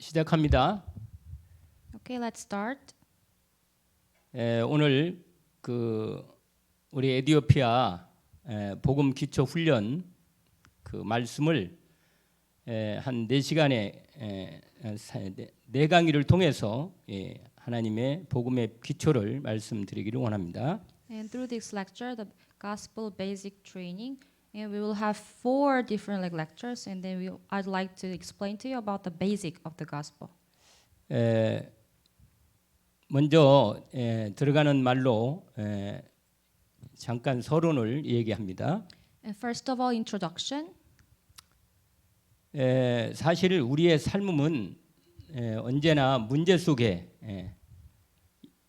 시작합니다. Okay, let's start. 오늘 우리 에티오피아 복음 기초 훈련 그 말씀을 한 4시간의 네 강의를 통해서 하나님의 복음의 기초를 말씀드리기를 원합니다. And through this lecture, the gospel basic training, and we will have 4 different lectures, and then I'd like to explain to you about the basic of the gospel. 먼저 들어가는 말로 잠깐 서론을 얘기합니다. And first of all, introduction. 사실 우리의 삶은 언제나 문제 속에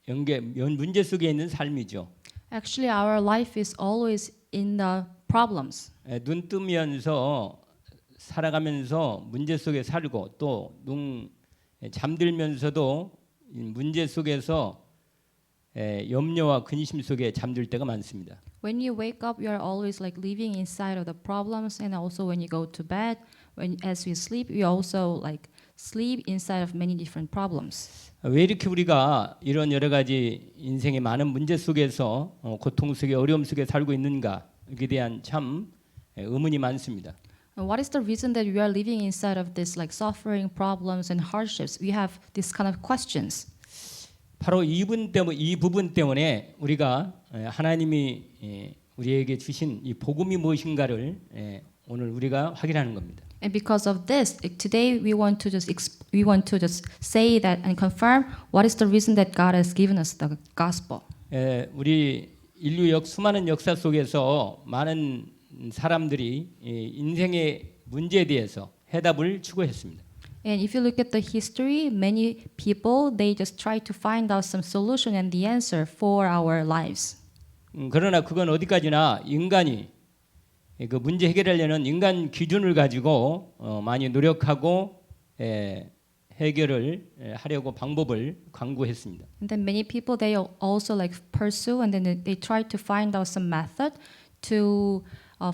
문제 속에 있는 삶이죠. Actually, our life is always in the problems. 눈 뜨면서 살아가면서 문제 속에 살고 또 잠들면서도 문제 속에서 염려와 근심 속에 잠들 때가 많습니다. When you wake up, you are always like living inside of the problems, and also when you go to bed, as we sleep, we also like sleep inside of many different problems. 왜 이렇게 우리가 이런 여러 가지 인생의 많은 문제 속에서 고통 속에 어려움 속에 살고 있는가 에 대한 참 의문이 많습니다. And what is the reason that we are living inside of this like suffering, problems, and hardships? We have this kind of questions. 바로 이 부분 때문에 우리가 하나님이 우리에게 주신 이 복음이 무엇인가를 오늘 우리가 확인하는 겁니다. And because of this, today we want to just say that and confirm what is the reason that God has given us the gospel. 우리 인류 수많은 역사 속에서 많은 사람들이 인생의 문제에 대해서 해답을 추구했습니다. And if you look at the history, many people they just try to find out some solution and the answer for our lives. 그러나 그건 어디까지나 인간이 그 문제 해결하려는 인간 기준을 가지고 많이 노력하고 해결을 하려고 방법을 강구했습니다. And then many people they also like pursue and then they try to find out some method to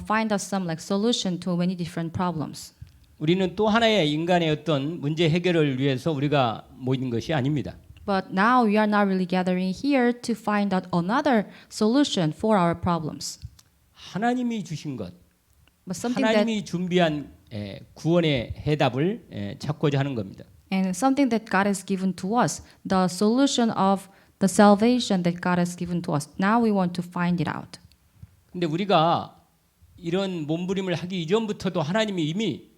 find out some like solution to many different problems. 우리는 또 하나의 인간의 어떤 문제 해결을 위해서 우리가 모인 것이 아닙니다. But now we are not really gathering here to find out another solution for our problems. 하나님이 주신 것, But something that 하나님이 준비한 구원의 해답을 찾고자 하는 겁니다. and something that God has given to us, the solution of the salvation that God has given to us. Now we want to find it out. 근데 우리가 이런 몸부림을 하기 이전부터도 하나님이 이미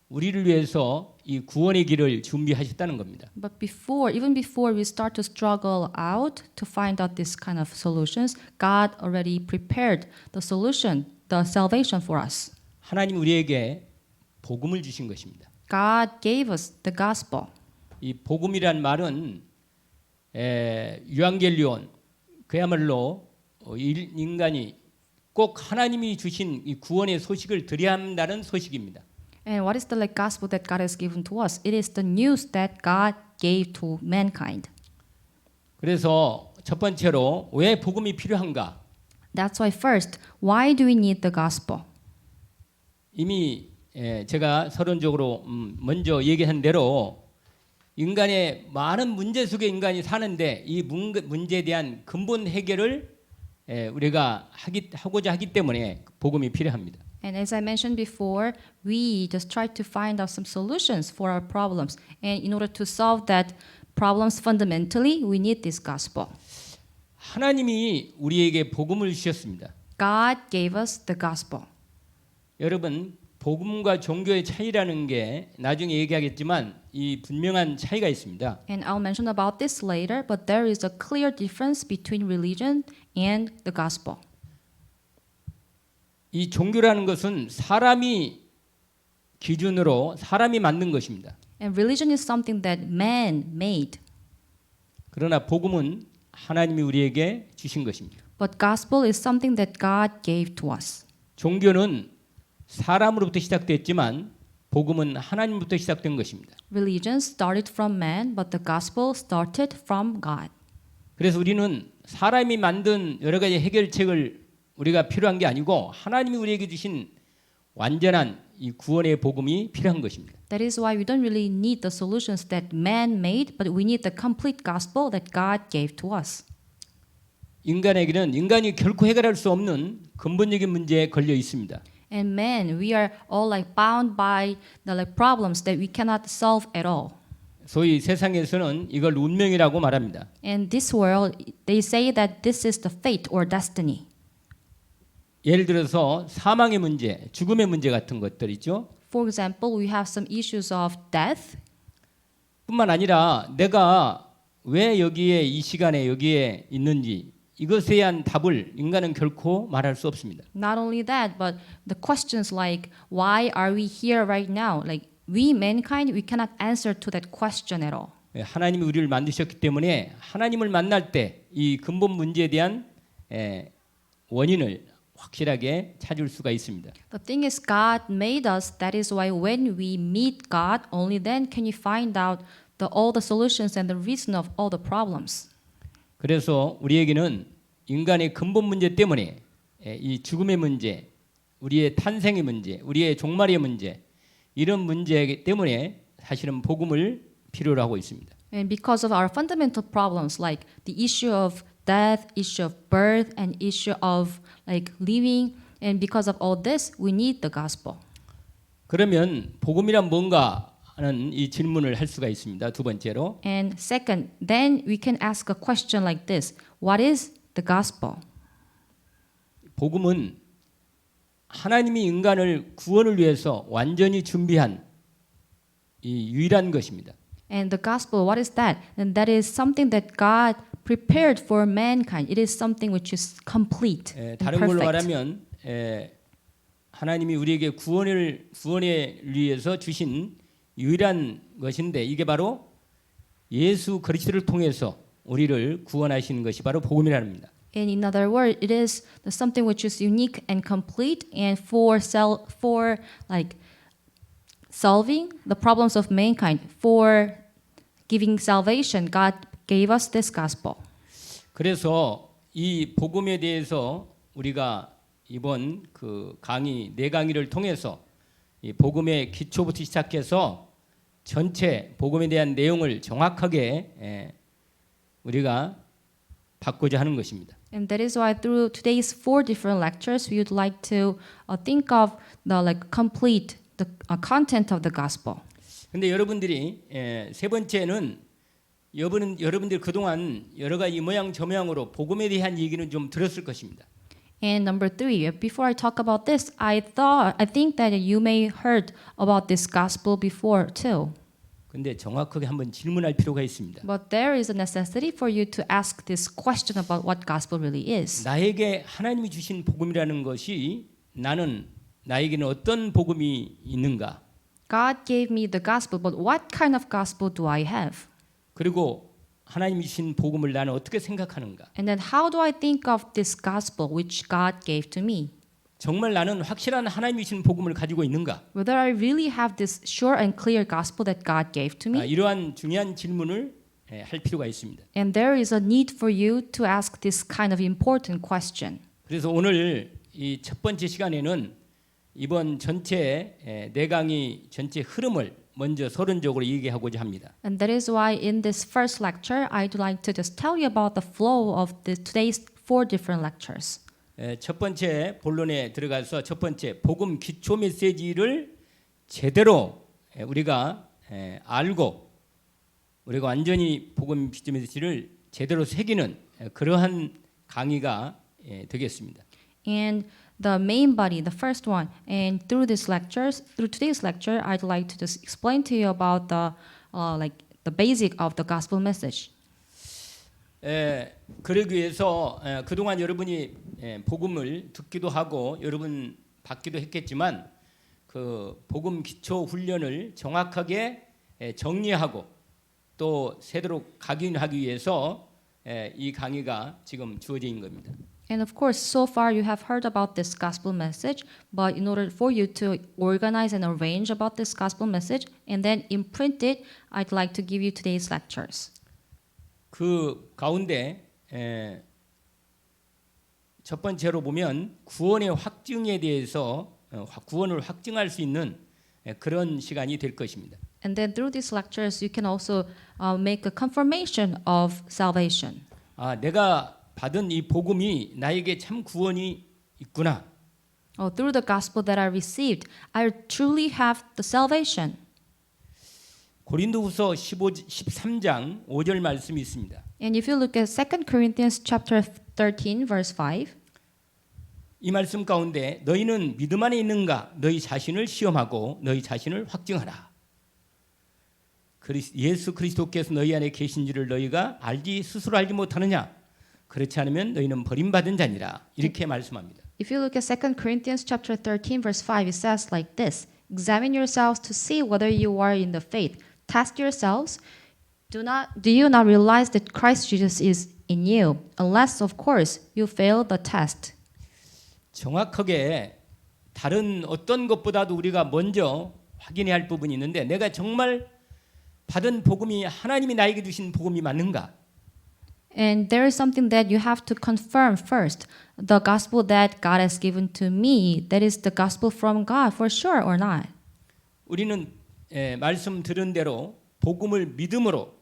우리를 위해서 이 구원의 길을 준비하셨다는 겁니다. But even before we start to struggle out to find out this kind of solutions, God already prepared the solution, the salvation for us. 하나님 우리에게 복음을 주신 것입니다. God gave us the gospel. 이 복음이란 말은 유앙겔리온 그야말로 인간이 꼭 하나님이 주신 이 구원의 소식을 드려야 한다는 소식입니다. And what is the like gospel that God has given to us? It is the news that God gave to mankind. 그래서 첫 번째로 왜 복음이 필요한가? That's why first, why do we need the gospel? 이미 제가 서론적으로 먼저 얘기한 대로 인간의 많은 문제 속에 인간이 사는데 이 문제에 대한 근본 해결을 우리가 하고자 하기 때문에 복음이 필요합니다. And as I mentioned before, we just try to find out some solutions for our problems. And in order to solve that problems fundamentally, we need this gospel. 하나님이 우리에게 복음을 주셨습니다. God gave us the gospel. 여러분 복음과 종교의 차이라는 게 나중에 얘기하겠지만 이 분명한 차이가 있습니다. And I'll mention about this later, but there is a clear difference between religion and the gospel. 이 종교라는 것은 사람이 기준으로 사람이 만든 것입니다. And religion is something that man made. 그러나 복음은 하나님이 우리에게 주신 것입니다. But gospel is something that God gave to us. 종교는 사람으로부터 시작됐지만 복음은 하나님부터 시작된 것입니다. Religion started from man, but the gospel started from God. 그래서 우리는 사람이 만든 여러 가지 해결책을 우리가 필요한 게 아니고 하나님이 우리에게 주신 완전한 이 구원의 복음이 필요한 것입니다. That is why we don't really need the solutions that man made, but we need the complete gospel that God gave to us. 인간에게는 인간이 결코 해결할 수 없는 근본적인 문제에 걸려 있습니다. And man, we are all like bound by the like problems that we cannot solve at all. 소위 세상에서는 이걸 운명이라고 말합니다. In this world, they say that this is the fate or destiny. 예를 들어서 사망의 문제, 죽음의 문제 같은 것들 있죠. For example, we have some issues of death. 뿐만 아니라 내가 왜 여기에 이 시간에 여기에 있는지 이것에 대한 답을 인간은 결코 말할 수 없습니다. Not only that, but the questions like why are we here right now? Like we mankind, we cannot answer to that question at all. 하나님이 우리를 만드셨기 때문에 하나님을 만날 때 이 근본 문제에 대한 원인을 확실하게 찾을 수가 있습니다. The thing is, God made us. That is why when we meet God, only then can you find out all the solutions and the reason of all the problems. 그래서 우리에게는 인간의 근본 문제 때문에 이 죽음의 문제, 우리의 탄생의 문제, 우리의 종말의 문제 이런 문제 때문에 사실은 복음을 필요로 하고 있습니다. And because of our fundamental problems, like the issue of death, issue of birth, and issue of like living, and because of all this, we need the gospel. 그러면 복음이란 뭔가 하는 이 질문을 할 수가 있습니다. 두 번째로 And second, then we can ask a question like this: what is the gospel? 복음은 하나님이 인간을 구원을 위해서 완전히 준비한 이 유일한 것입니다. And the gospel, what is that? And that is something that God prepared for mankind. It is something which is complete and 다른 걸로 perfect. 말하면 하나님이 우리에게 구원을 위해서 주신 유일한 것인데 이게 바로 예수 그리스도를 통해서 우리를 구원하시는 것이 바로 복음이라는 겁니다. And in other words, it is something which is unique and complete, and for like solving the problems of mankind, for giving salvation, God gave us this gospel. 그래서 이 복음에 대해서 우리가 이번 그 강의 네 강의를 통해서 이 복음의 기초부터 시작해서 전체 복음에 대한 내용을 정확하게 우리가 받고자 하는 것입니다. And that is why through today's 4 different lectures, we would like to think of the like complete the content of the gospel. 근데 여러분들이 세 번째는 여러분들 그동안 여러 가지 이 모양 저 모양으로 복음에 대한 얘기는 좀 들었을 것입니다. And number 3, before I talk about this, I think that you may heard about this gospel before too. 근데 정확하게 한번 질문할 필요가 있습니다. But there is a necessity for you to ask this question about what gospel really is. 나에게 하나님이 주신 복음이라는 것이 나에게는 어떤 복음이 있는가? God gave me the gospel, but what kind of gospel do I have? 그리고 하나님이 주신 복음을 나는 어떻게 생각하는가? And then how do I think of this gospel which God gave to me? 정말 나는 확실한 하나님이 주신 복음을 가지고 있는가? Whether I really have this sure and clear gospel that God gave to me? 이러한 중요한 질문을 할 필요가 있습니다. And there is a need for you to ask this kind of important question. 그래서 오늘 이 첫 번째 시간에는 이번 전체 네 강의 전체 흐름을 먼저 서론적으로 얘기하고자 합니다. And that is why in this first lecture, I'd like to just tell you about the flow of today's 4 different lectures. 첫 번째 본론에 들어가서 첫 번째 복음 기초 메시지를 제대로 우리가 알고 우리가 완전히 복음 기초 메시지를 제대로 새기는 그러한 강의가 되겠습니다. And the main body, the first one, and through today's lecture, I'd like to just explain to you about the basic of the gospel message. 그러기 위해서 그동안 여러분이 복음을 듣기도 하고 여러분 받기도 했겠지만 그 복음 기초 훈련을 정확하게 정리하고 또 새도록 각인하기 위해서 이 강의가 지금 주어진 겁니다. And of course, so far you have heard about this gospel message, but in order for you to organize and arrange about this gospel message and then imprint it, I'd like to give you today's lectures. 그 가운데 첫 번째로 보면 구원의 확증에 대해서 구원을 확증할 수 있는 그런 시간이 될 것입니다. And then through these lectures, you can also make a confirmation of salvation. 아, 내가 받은 이 복음이 나에게 참 구원이 있구나. Oh, through the gospel that I received, I truly have the salvation. 고린도후서 13장 5절 말씀이 있습니다. And if you look at 2 Corinthians chapter 13, verse 5, 이 말씀 가운데 너희는 믿음 안에 있는가? 너희 자신을 시험하고 너희 자신을 확증하라. 예수 그리스도께서 너희 안에 계신지를 너희가 스스로 알지 못하느냐? 그렇지 않으면 너희는 버림받은 자니라. 이렇게 말씀합니다. if you look at 2 Corinthians chapter 13, verse 5, it says like this: Examine yourselves to see whether you are in the faith. Test yourselves. Do you not realize that Christ Jesus is in you? Unless, of course, you fail the test. 정확하게 다른 어떤 것보다도 우리가 먼저 확인해야 할 부분이 있는데 내가 정말 받은 복음이 하나님이 나에게 주신 복음이 맞는가? And there is something that you have to confirm first. The gospel that God has given to me, that is the gospel from God, for sure or not. 우리는 말씀 들은 대로 복음을 믿음으로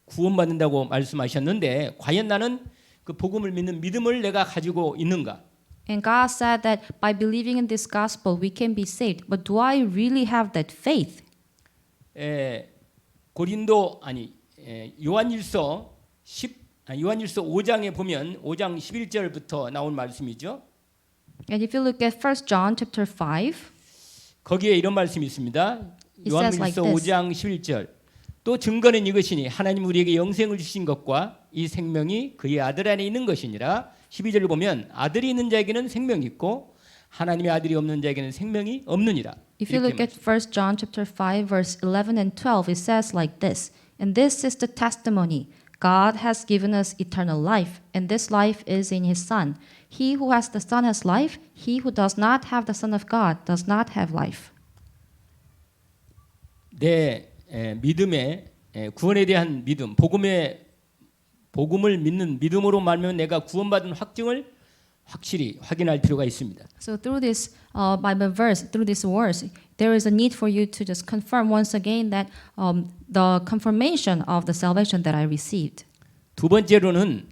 구원받는다고 말씀하셨는데 과연 나는 그 복음을 믿는 믿음을 내가 가지고 있는가? And God said that by believing in this gospel, we can be saved. But do I really have that faith? 요한일서 5장에 보면 5장 11절부터 나온 말씀이죠. And if you look at 1 John chapter 5, 거기에 이런 말씀이 있습니다. It says like 요한일서 this. 5장 11절. 또 증거는 이것이니 하나님 우리에게 영생을 주신 것과 이 생명이 그의 아들 안에 있는 것이니라. 12절을 보면 아들이 있는 자에게는 생명이 있고 하나님의 아들이 없는 자에게는 생명이 없느니라. if you look at 1 John chapter 5, verse 11 and 12, it says like this: And this is the testimony. God has given us eternal life, and this life is in His Son. He who has the Son has life. He who does not have the Son of God does not have life. 내 믿음의 구원에 대한 믿음, 복음을 믿는 믿음으로 말하면 내가 구원받은 확증을 확실히 확인할 필요가 있습니다. So through this Bible verse, through this verse, there is a need for you to just confirm once again that the confirmation of the salvation that I received. 두 번째로는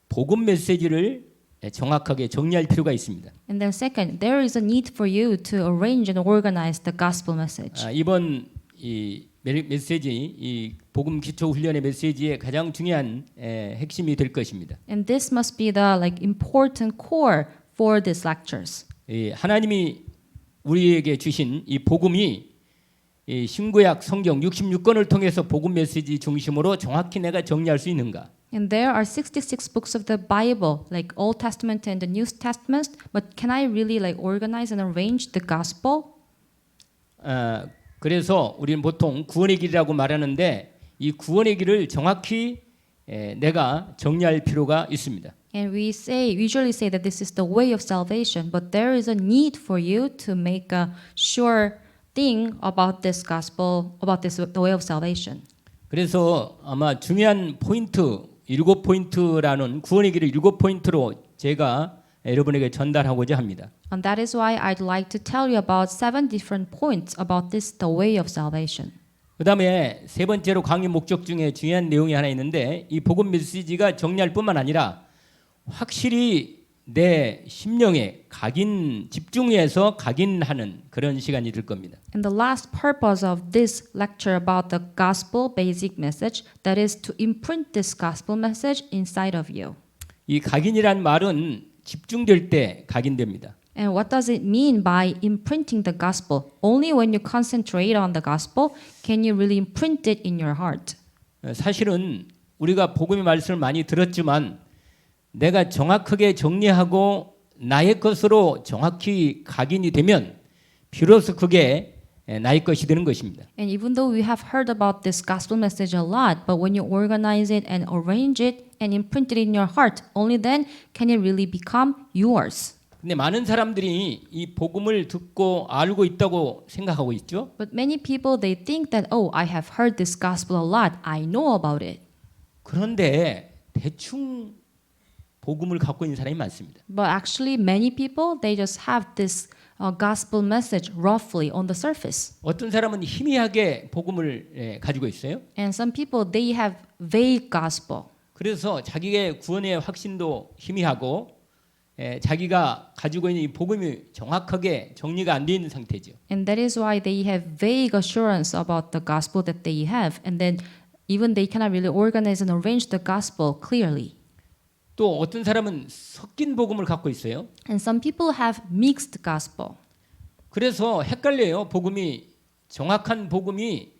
복음 메시지를 정확하게 정리할 필요가 있습니다. And then second, there is a need for you to arrange and organize the gospel message. 이번 이 메시지, 이 복음 기초 훈련의 메시지의 가장 중요한 핵심이 될 것입니다. And this must be the important core for these lectures. 하나님이 우리에게 주신 이 복음이 이 신구약 성경 66권을 통해서 복음 메시지 중심으로 정확히 내가 정리할 수 있는가? And there are 66 books of the Bible, like Old Testament and the New Testament, but can I really organize and arrange the gospel? 그래서 우리는 보통 구원의 길이라고 말하는데 이 구원의 길을 정확히 내가 정리할 필요가 있습니다. And we usually say that this is the way of salvation, but there is a need for you to make a sure thing about this gospel, about this the way of salvation. 그래서 아마 중요한 포인트 7포인트라는 구원의 길을 7포인트로 제가 여러분에게 전달하고자 합니다. And that is why I'd like to tell you about 7 different points about this the way of salvation. 그다음에 세 번째로 강의 목적 중에 중요한 내용이 하나 있는데 이 복음 메시지가 정리할 뿐만 아니라 확실히 내 심령에 집중해서 각인하는 그런 시간이 될 겁니다. And the last purpose of this lecture about the gospel basic message, that is to imprint this gospel message inside of you. 이 각인이란 말은 집중될 때 각인됩니다. And what does it mean by imprinting the gospel? Only when you concentrate on the gospel can you really imprint it in your heart. 사실은 우리가 복음의 말씀을 많이 들었지만 내가 정확하게 정리하고 나의 것으로 정확히 각인이 되면 비로소 그게 나의 것이 되는 것입니다. And even though we have heard about this gospel message a lot, but when you organize it and arrange it and imprint it in your heart, only then can it really become yours. 근데 많은 사람들이 이 복음을 듣고 알고 있다고 생각하고 있죠. But many people they think that I have heard this gospel a lot. I know about it. 그런데 대충 복음을 갖고 있는 사람이 많습니다. But actually, many people they just have this gospel message roughly on the surface. 어떤 사람은 희미하게 복음을 가지고 있어요. And some people they have vague gospel. 그래서 자기의 구원의 확신도 희미하고 자기가 가지고 있는 이 복음이 정확하게 정리가 안 되어 있는 상태죠. And that is why they have vague assurance about the gospel that they have. And then even they cannot really organize and arrange the gospel clearly. 또 어떤 사람은 섞인 복음을 갖고 있어요. And some people have mixed gospel. 그래서 헷갈려요. 복음이 정확한 복음이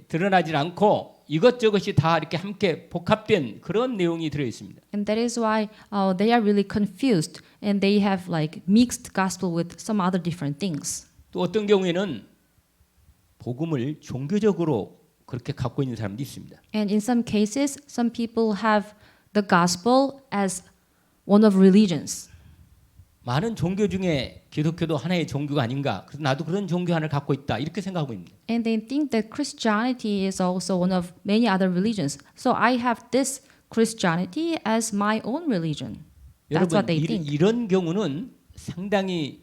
드러나질 않고 이것저것이 다 이렇게 함께 복합된 그런 내용이 들어 있습니다. And that is why they are really confused and they have like mixed gospel with some other different things. 또 어떤 경우에는 복음을 종교적으로 그렇게 갖고 있는 사람도 있습니다. And in some cases, some people have the gospel as one of religions. 많은 종교 중에 기독교도 하나의 종교가 아닌가. 그래서 나도 그런 종교 하나를 갖고 있다. 이렇게 생각하고 있습니다. And they think that Christianity is also one of many other religions. So I have this Christianity as my own religion. That's what 여러분 they think. 이런 경우는 상당히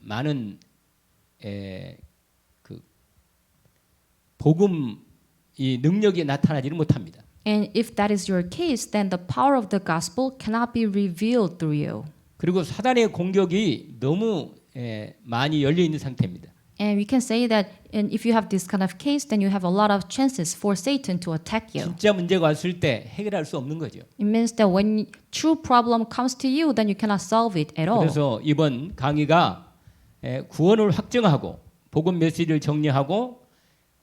많은 그 복음 이 능력이 나타나지를 못합니다. And if that is your case, then the power of the gospel cannot be revealed through you. 그리고 사단의 공격이 너무 많이 열려 있는 상태입니다. And we can say that if you have this kind of case, then you have a lot of chances for Satan to attack you. 진짜 문제가 왔을 때 해결할 수 없는 거죠. It means that when true problem comes to you, then you cannot solve it at all. 그래서 이번 강의가 구원을 확증하고 복음 메시지를 정리하고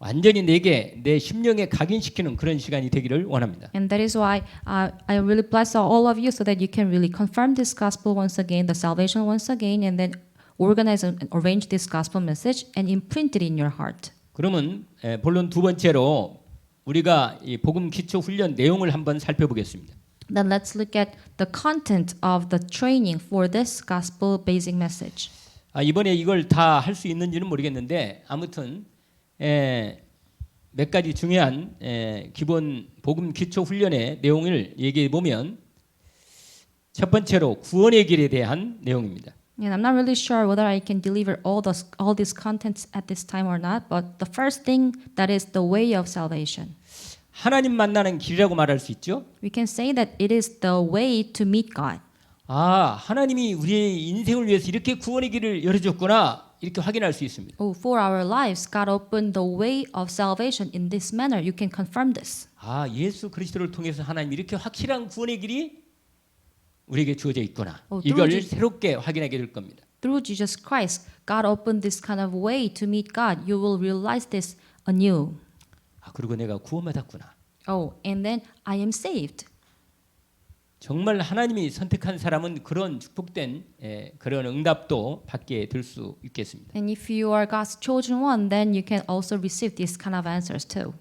완전히 내게 내 심령에 각인시키는 그런 시간이 되기를 원합니다. And that is why I really bless all of you so that you can really confirm this gospel once again, the salvation once again, and then organize and arrange this gospel message and imprint it in your heart. 그러면 본론 두 번째로 우리가 이 복음 기초 훈련 내용을 한번 살펴보겠습니다. Then let's look at the content of the training for this gospel basic message. 이번에 이걸 다 할 수 있는지는 모르겠는데 아무튼 몇 가지 중요한 기본 복음 기초 훈련의 내용을 얘기해 보면 첫 번째로 구원의 길에 대한 내용입니다. And I'm not really sure whether I can deliver all these contents at this time or not, but the first thing that is the way of salvation. 하나님 만나는 길이라고 말할 수 있죠. We can say that it is the way to meet God. 하나님이 우리의 인생을 위해서 이렇게 구원의 길을 열어줬구나 이렇게 확인할 수 있습니다. Oh, for our lives, God opened the way of salvation in this manner. You can confirm this. 예수 그리스도를 통해서 하나님 이렇게 확실한 구원의 길이 우리에게 주어져 있구나. through 이걸 Jesus. 새롭게 확인하게 될 겁니다. Through Jesus Christ, God opened this kind of way to meet God. You will realize this anew. 그리고 내가 구원받았구나. Oh, and then I am saved. 정말 하나님이 선택한 사람은 그런 축복된 그런 응답도 받게 될 수 있겠습니다. And if you are God's chosen one, then you can also receive these kind of answers too.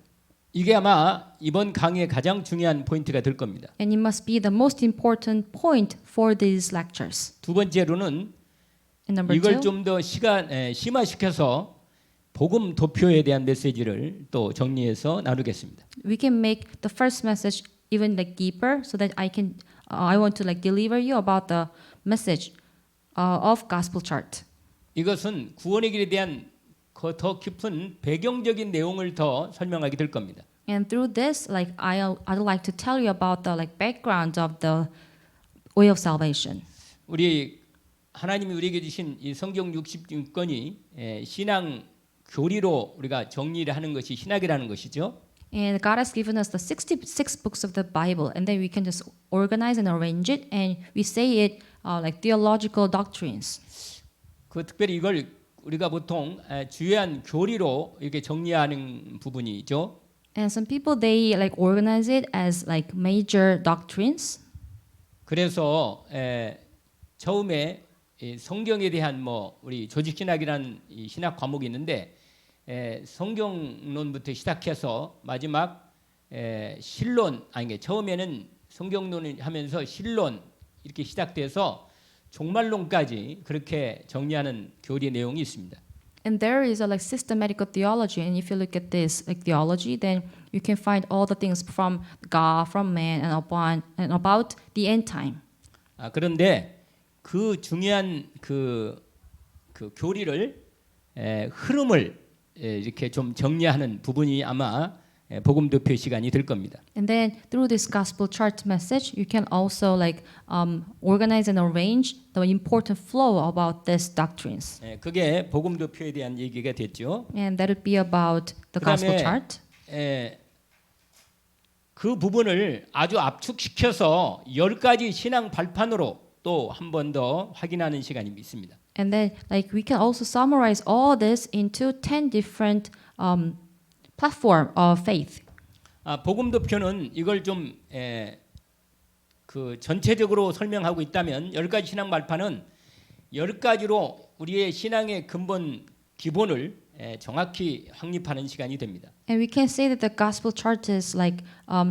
이게 아마 이번 강의의 가장 중요한 포인트가 될 겁니다. And it must be the most important point for these lectures. 두 번째로는 And number 이걸 two, 좀 더 심화시켜서 복음 도표에 대한 메시지를 또 정리해서 나누겠습니다. we can make the first message even like deeper, so that I want to like deliver you about the message of gospel chart. 이것은 구원의 길에 대한 더 깊은 배경적인 내용을 더 설명하게 될 겁니다. And through this, like I'd like to tell you about the like background of the way of salvation. 우리 하나님이 우리에게 주신 이 성경 66권이 신앙 교리로 우리가 정리를 하는 것이 신학이라는 것이죠. And God has given us the 66 books of the Bible, and then we can just organize and arrange it, and we say it like theological doctrines. 특별히 이걸 우리가 보통 주요한 교리로 이렇게 정리하는 부분이죠. And some people they like organize it as like major doctrines. 그래서 처음에 성경에 대한 우리 조직 신학이라는 이 신학 과목이 있는데 성경론부터 시작해서 마지막 신론 처음에는 성경론을 하면서 신론 이렇게 시작돼서 종말론까지 그렇게 정리하는 교리의 내용이 있습니다. And there is a like systematical theology, and if you look at this like theology, then you can find all the things from God, from man, and about the end time. 그런데 그 중요한 그 교리를 흐름을 이렇게 좀 정리하는 부분이 아마 복음 도표 시간이 될 겁니다. And then through this gospel chart message, you can also like organize and arrange the important flow about these doctrines. 그게 복음 도표에 대한 얘기가 됐죠. And that would be about the gospel 그다음에 chart. 그 부분을 아주 압축시켜서 10가지 신앙 발판으로 또 한 번 더 확인하는 시간이 있습니다. And then like we can also summarize all this into 10 different platform of faith. 복음 도표는 이걸 좀 그 전체적으로 설명하고 있다면 10가지 신앙 발판은 10가지로 우리의 신앙의 근본 기본을 정확히 확립하는 시간이 됩니다. And we can say that the gospel chart is like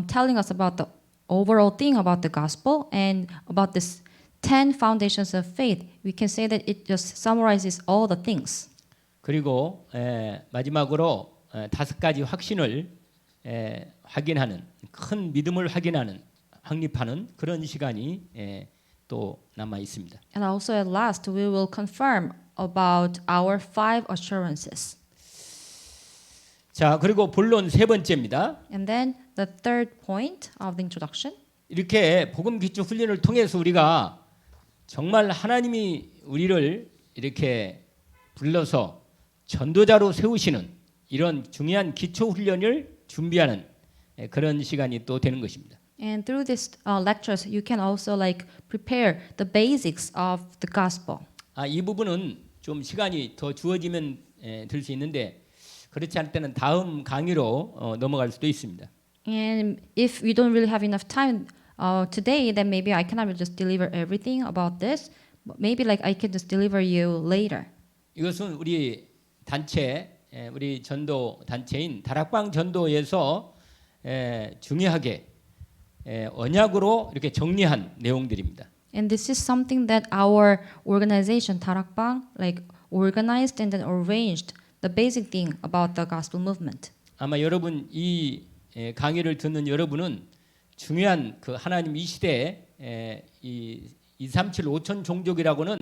telling us about the overall thing about the gospel and about this 10 foundations of faith. We can say that it just summarizes all the things. 그리고 마지막으로 5가지 확신을 확인하는 큰 믿음을 확립하는 그런 시간이 또 남아 있습니다. And also at last we will confirm about our 5 assurances. 자, 그리고 본론 세 번째입니다. And then the third point of the introduction. 이렇게 복음 기초 훈련을 통해서 우리가 정말 하나님이 우리를 이렇게 불러서 전도자로 세우시는 이런 중요한 기초 훈련을 준비하는 그런 시간이 또 되는 것입니다. And through these lectures, you can also like prepare the basics of the gospel. 이 부분은 좀 시간이 더 주어지면 될 수 있는데 그렇지 않을 때는 다음 강의로 넘어갈 수도 있습니다. And if we don't really have enough time today, then maybe I cannot just deliver everything about this. But maybe like I can just deliver you later. 이것은 우리 단체, 우리 전도 단체인 다락방 전도에서 중요하게 언약으로 이렇게 정리한 내용들입니다. And this is something that our organization 다락방 like organized and then arranged the basic thing about the gospel movement. 아마 여러분 이 강의를 듣는 여러분은 중요한 그 하나님 이 시대에 이 237 5천 종족이라고는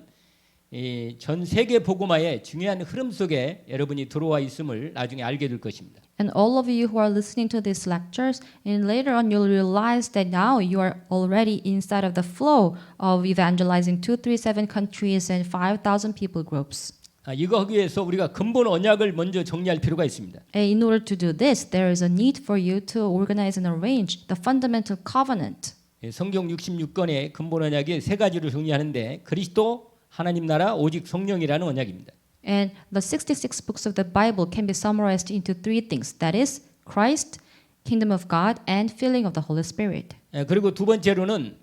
전 세계 복음화의 중요한 흐름 속에 여러분이 들어와 있음을 나중에 알게 될 것입니다. And all of you who are listening to these lectures, and later on you'll realize that now you are already inside of the flow of evangelizing 237 countries and 5,000 people groups. 이거 하기 위해서 우리가 근본 언약을 먼저 정리할 필요가 있습니다. And in order to do this, there is a need for you to organize and arrange the fundamental covenant. 성경 66권의 근본 언약이 세 가지로 정리하는데 그리스도, 하나님 나라, 오직 성령이라는 언약입니다. And the 66 books of the Bible can be summarized into 3 things. That is Christ, kingdom of God, and filling of the Holy Spirit. 그리고 두 번째로는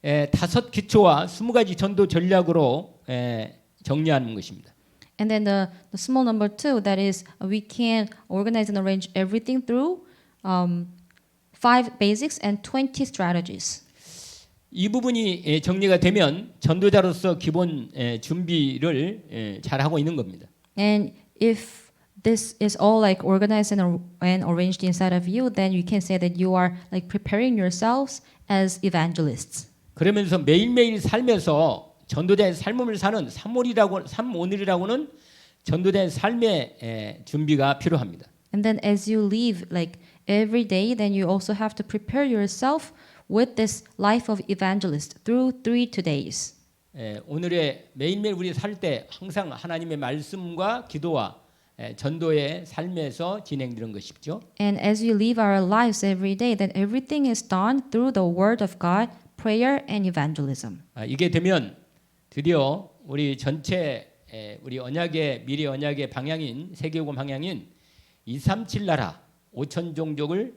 5 기초와 20가지 전도 전략으로 정리하는 것입니다. And then the small number 2, that is we can organize and arrange everything through 5 basics and 20 strategies. 이 부분이 정리가 되면 전도자로서 기본 준비를 잘 하고 있는 겁니다. And if this is all like organized and arranged inside of you, then you can say that you are like preparing yourselves as evangelists. 그러면서 매일매일 삶에서 전도자의 삶을 사는 삶오늘이라고는 전도자의 삶의 준비가 필요합니다. And then as you live like every day, then you also have to prepare yourself with this life of evangelist through 3 days. 오늘의 매일매일 우리 살 때 항상 하나님의 말씀과 기도와 전도의 삶에서 진행되는 것이죠. And as we live our lives every day, then everything is done through the word of God, prayer and evangelism. 이게 되면 드디어 우리 전체 우리 언약의 미래 언약의 방향인 세계복음 방향인 237 나라 5천 종족을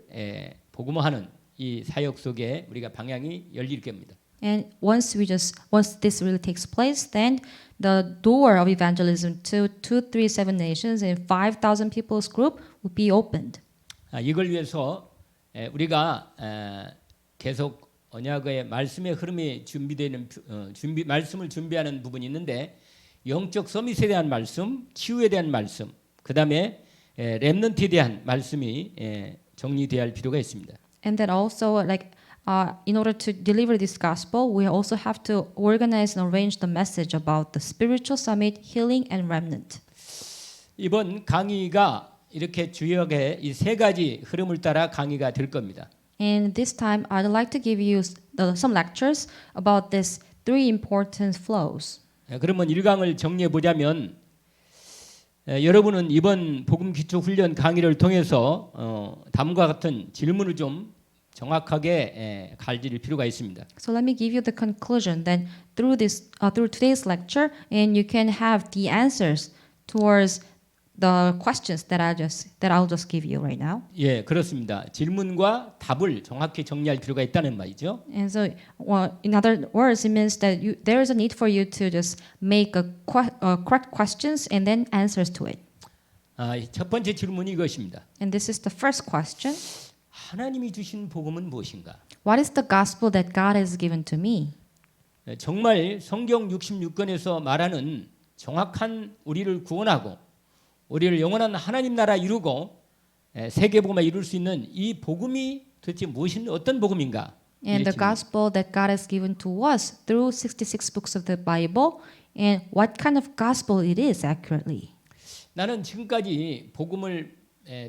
복음화하는 이 사역 속에 우리가 방향이 열릴 겁니다. And once this really takes place, then the door of evangelism to 237 nations and 5,000 people's group will be opened. 이걸 위해서 우리가 계속 언약의 말씀의 흐름이 준비되는 말씀을 준비하는 부분이 있는데 영적 서밋에 대한 말씀, 치유에 대한 말씀, 그다음에 렘넌트에 대한 말씀이 정리돼야 할 필요가 있습니다. And then also, like, in order to deliver this gospel, we also have to organize and arrange the message about the spiritual summit, healing, and remnant. 이번 강의가 이렇게 주역의 이 세 가지 흐름을 따라 강의가 될 겁니다. And this time, I'd like to give you some lectures about these three important flows. 그러면 1강을 정리해 보자면 여러분은 이번 복음 기초 훈련 강의를 통해서 다음과 같은 질문을 좀 정확하게 갈질 필요가 있습니다. So let me give you the conclusion. Then through today's lecture, and you can have the answers towards the questions that I'll just give you right now. 예, 그렇습니다. 질문과 답을 정확히 정리할 필요가 있다는 말이죠. And so, in other words, it means that there is a need for you to just make correct questions and then answers to it. 첫 번째 질문이 이것입니다. And this is the first question. 하나님이 주신 복음은 무엇인가? What is the gospel that God has given to me? 정말 성경 66권에서 말하는 정확한 우리를 구원하고 우리를 영원한 하나님 나라 이루고 세계 복음에 이룰 수 있는 이 복음이 도대체 무엇인 어떤 복음인가? And the gospel that God has given to us through 66 books of the Bible, and what kind of gospel it is accurately. 나는 지금까지 복음을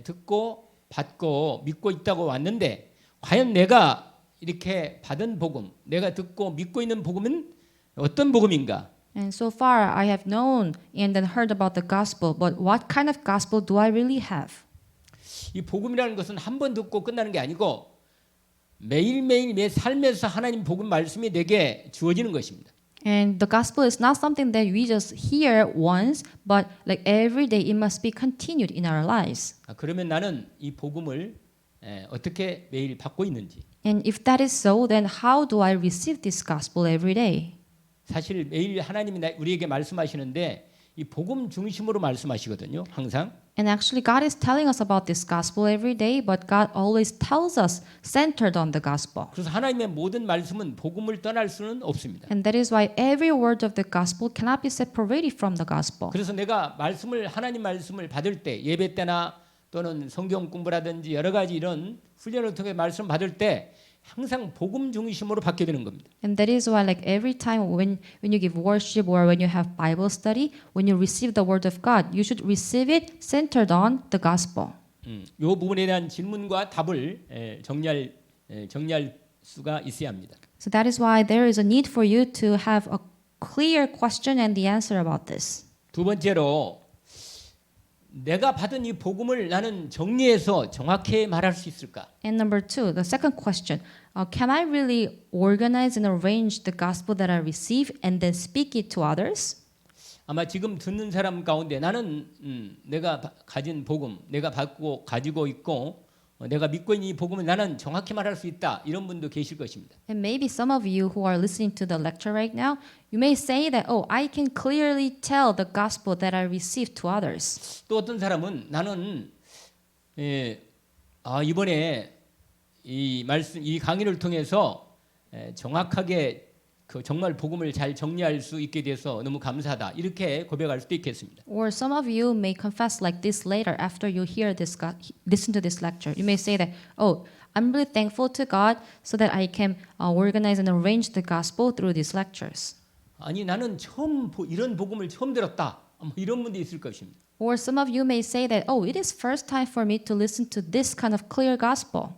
듣고 받고 믿고 있다고 왔는데 과연 내가 이렇게 받은 복음, 내가 듣고 믿고 있는 복음은 어떤 복음인가? And so far, I have known and then heard about the gospel, but what kind of gospel do I really have? 이 복음이라는 것은 한 번 듣고 끝나는 게 아니고 매일매일 내 삶에서 하나님 복음 말씀이 내게 주어지는 것입니다. And the gospel is not something that we just hear once, but like every day it must be continued in our lives. 그러면 나는 이 복음을 어떻게 매일 받고 있는지. And if that is so, then how do I receive this gospel every day? 사실 매일 하나님이 우리에게 말씀하시는데 이 복음 중심으로 말씀하시거든요. 항상. And actually, God is telling us about this gospel every day, but God always tells us centered on the gospel. 그래서 하나님의 모든 말씀은 복음을 떠날 수는 없습니다. And that is why every word of the gospel cannot be separated from the gospel. 그래서 내가 하나님 말씀을 받을 때 예배 때나 또는 성경 공부라든지 여러 가지 이런 훈련을 통해 말씀 받을 때 항상 복음 중심으로 받게 되는 겁니다. And that is why, like every time when you give worship or when you have Bible study, when you receive the word of God, you should receive it centered on the gospel. 이 부분에 대한 질문과 답을 정리할 수가 있어야 합니다. So that is why there is a need for you to have a clear question and the answer about this. 두 번째로 내가 받은 이 복음을 나는 정리해서 정확히 말할 수 있을까? And number two, the second question, can I really organize and arrange the gospel that I receive and then speak it to others? 아마 지금 듣는 사람 가운데 나는 내가 가진 복음, 내가 받고 가지고 있고 내가 믿고 있는 이 복음을 나는 정확히 말할 수 있다. 이런 분도 계실 것입니다. And maybe some of you who are listening to the lecture right now, you may say that, oh, I can clearly tell the gospel that I received to others. 또 어떤 사람은 나는 이번에 이 강의를 통해서 정확하게 정말 복음을 잘 정리할 수 있게 돼서 너무 감사하다. 이렇게 고백할 수도 있겠습니다. Or some of you may confess like this later after you listen to this lecture. You may say that, oh, I'm really thankful to God so that I can organize and arrange the gospel through these lectures. 아니 나는 이런 복음을 처음 들었다. 이런 분도 있을 것입니다. Or some of you may say that, oh, it is first time for me to listen to this kind of clear gospel.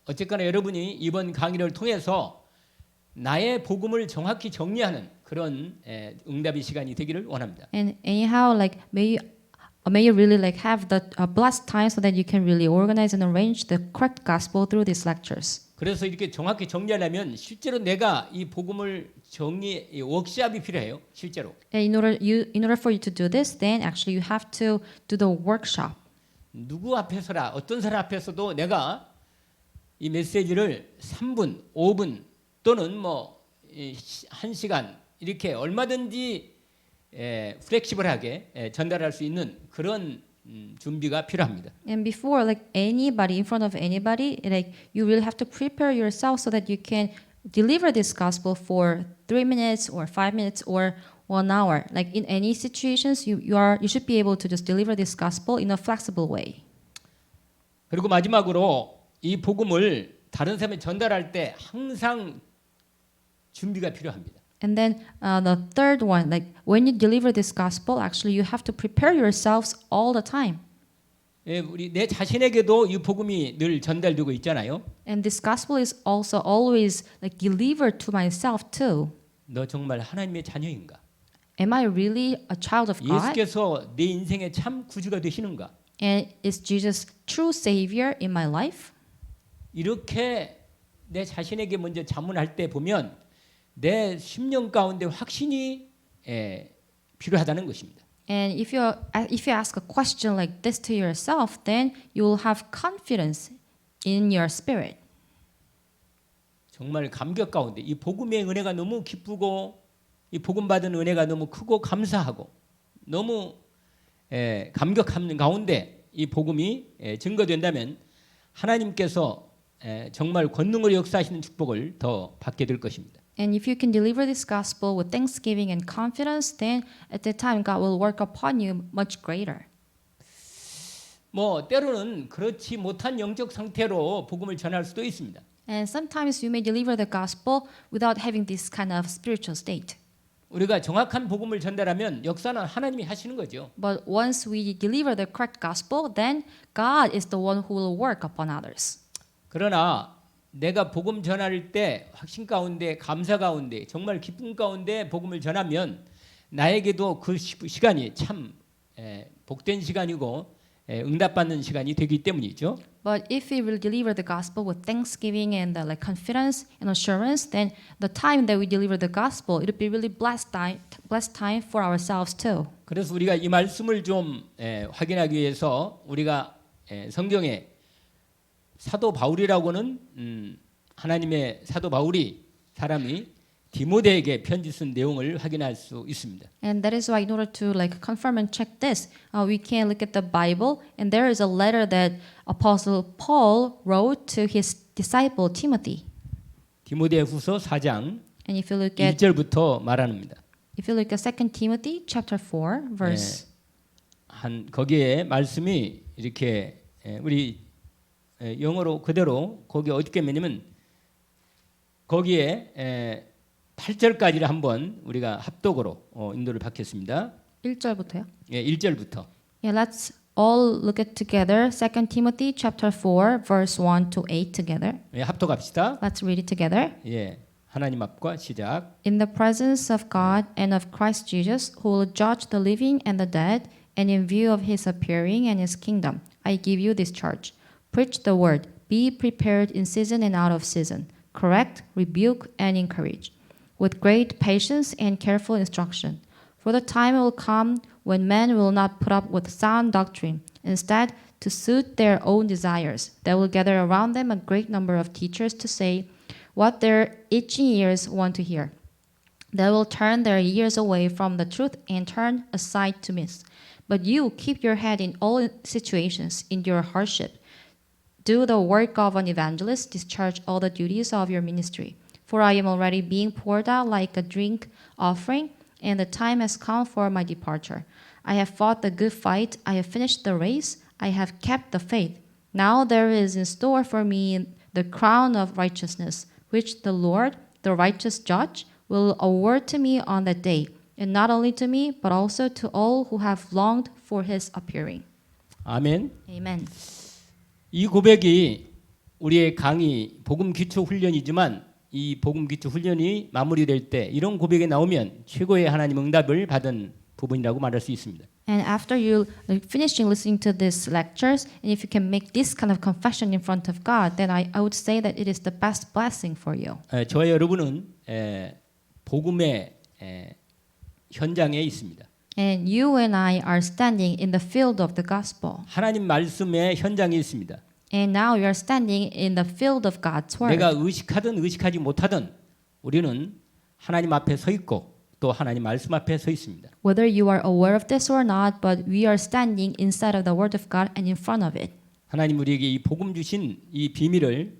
어쨌거나 여러분이 이번 강의를 통해서 나의 복음을 정확히 정리하는 그런 응답의 시간이 되기를 원합니다. And anyhow, like may you really like have the blessed time so that you can really organize and arrange the correct gospel through these lectures. 그래서 이렇게 정확히 정리하려면 실제로 내가 이 복음을 워크숍이 필요해요. 실제로. And in order for you to do this, then actually you have to do the workshop. 누구 앞에서라 어떤 사람 앞에서도 내가 이 메시지를 3분, 5분 또는 1시간 이렇게 얼마든지 플렉시블하게 전달할 수 있는 그런 준비가 필요합니다. And before like anybody in front of anybody, like you really have to prepare yourself so that you can deliver this gospel for 3 minutes or 5 minutes or 1 hour. Like in any situations, you should be able to just deliver this gospel in a flexible way. 그리고 마지막으로 이 복음을 다른 사람에 전달할 때 항상 준비가 필요합니다. And then the third one, like when you deliver this gospel, actually you have to prepare yourselves all the time. 예, 우리 내 자신에게도 이 복음이 늘 전달되고 있잖아요. And this gospel is also always like delivered to myself too. 너 정말 하나님의 자녀인가? Am I really a child of God? 예수께서 내 인생의 참 구주가 되시는가? And is Jesus true savior in my life? 이렇게 내 자신에게 먼저 자문할 때 보면 내 심령 가운데 확신이 필요하다는 것입니다. And if you ask a question like this to yourself, then you will have confidence in your spirit. 정말 감격 가운데 이 복음의 은혜가 너무 기쁘고 이 복음 받은 은혜가 너무 크고 감사하고 너무 감격하는 가운데 이 복음이 증거된다면 하나님께서 정말 권능으로 역사하시는 축복을 더 받게 될 것입니다. And if you can deliver this gospel with thanksgiving and confidence, then at that time God will work upon you much greater. 뭐 때로는 그렇지 못한 영적 상태로 복음을 전할 수도 있습니다. And sometimes you may deliver the gospel without having this kind of spiritual state. 우리가 정확한 복음을 전달하면 역사는 하나님이 하시는 거죠. But once we deliver the correct gospel, then God is the one who will work upon others. 그러나 내가 복음 전할 때 확신 가운데 감사 가운데 정말 기쁨 가운데 복음을 전하면 나에게도 그 시간이 참 복된 시간이고 응답받는 시간이 되기 때문이죠. But if we will deliver the gospel with thanksgiving and like confidence and assurance, then the time that we deliver the gospel, it will be really blessed time for ourselves too. 그래서 우리가 이 말씀을 좀 확인하기 위해서 우리가 성경에 사도 바울이라고는 하나님의 사도 바울이 사람이 디모데에게 편지 쓴 내용을 확인할 수 있습니다. And that is why in order to like confirm and check this, we can look at the Bible, and there is a letter that Apostle Paul wrote to his disciple Timothy. 디모데후서 4장 And if you look at 1절부터 말합니다. 2 Timothy chapter 4 verse 한 거기에 말씀이 이렇게 우리 영어로 그대로 거기 어떻게 했냐면 거기에 8절까지를 한번 우리가 합독으로 인도를 받겠습니다. 1절부터요? 예, 1절부터. Yeah, let's all look at together 2 Timothy chapter 4 verse 1 to 8 together. 예, 합독합시다. Let's read it together. 예. 하나님 앞과 시작. In the presence of God and of Christ Jesus, who will judge the living and the dead, and in view of his appearing and his kingdom, I give you this charge. Preach the word. Be prepared in season and out of season. Correct, rebuke, and encourage, with great patience and careful instruction. For the time will come when men will not put up with sound doctrine. Instead, to suit their own desires, they will gather around them a great number of teachers to say what their itching ears want to hear. They will turn their ears away from the truth and turn aside to myths. But you keep your head in all situations, endure hardship. Do the work of an evangelist, discharge all the duties of your ministry. For I am already being poured out like a drink offering, and the time has come for my departure. I have fought the good fight, I have finished the race, I have kept the faith. Now there is in store for me the crown of righteousness, which the Lord, the righteous judge, will award to me on that day, and not only to me, but also to all who have longed for his appearing. 아멘. Amen. 이 고백이 우리의 강의 복음 기초 훈련이지만 이 복음 기초 훈련이 마무리될 때 이런 고백이 나오면 최고의 하나님 응답을 받은 부분이라고 말할 수 있습니다. And after you finishing listening to these lectures, and if you can make this kind of confession in front of God, then I would say that it is the best blessing for you. 저와 여러분은 복음의 현장에 있습니다. And you and I are standing in the field of the gospel. 하나님 말씀의 현장에 있습니다. And now you are standing in the field of God's word. 내가 의식하든 의식하지 못하든 우리는 하나님 앞에 서 있고 또 하나님 말씀 앞에 서 있습니다. Whether you are aware of this or not, but we are standing inside of the word of God and in front of it. 하나님 우리에게 이 복음 주신 이 비밀을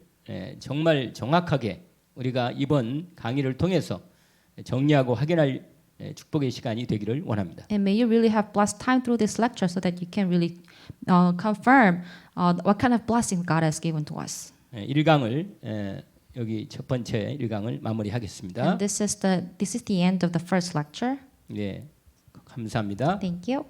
정말 정확하게 우리가 이번 강의를 통해서 정리하고 확인할 축복의 시간이 되기를 원합니다. And may you really have blessed time through this lecture so that you can really confirm what kind of blessing God has given to us. 1강을 여기 첫 번째 1강을 마무리하겠습니다. And this is the end of the first lecture. 네, 감사합니다. Thank you.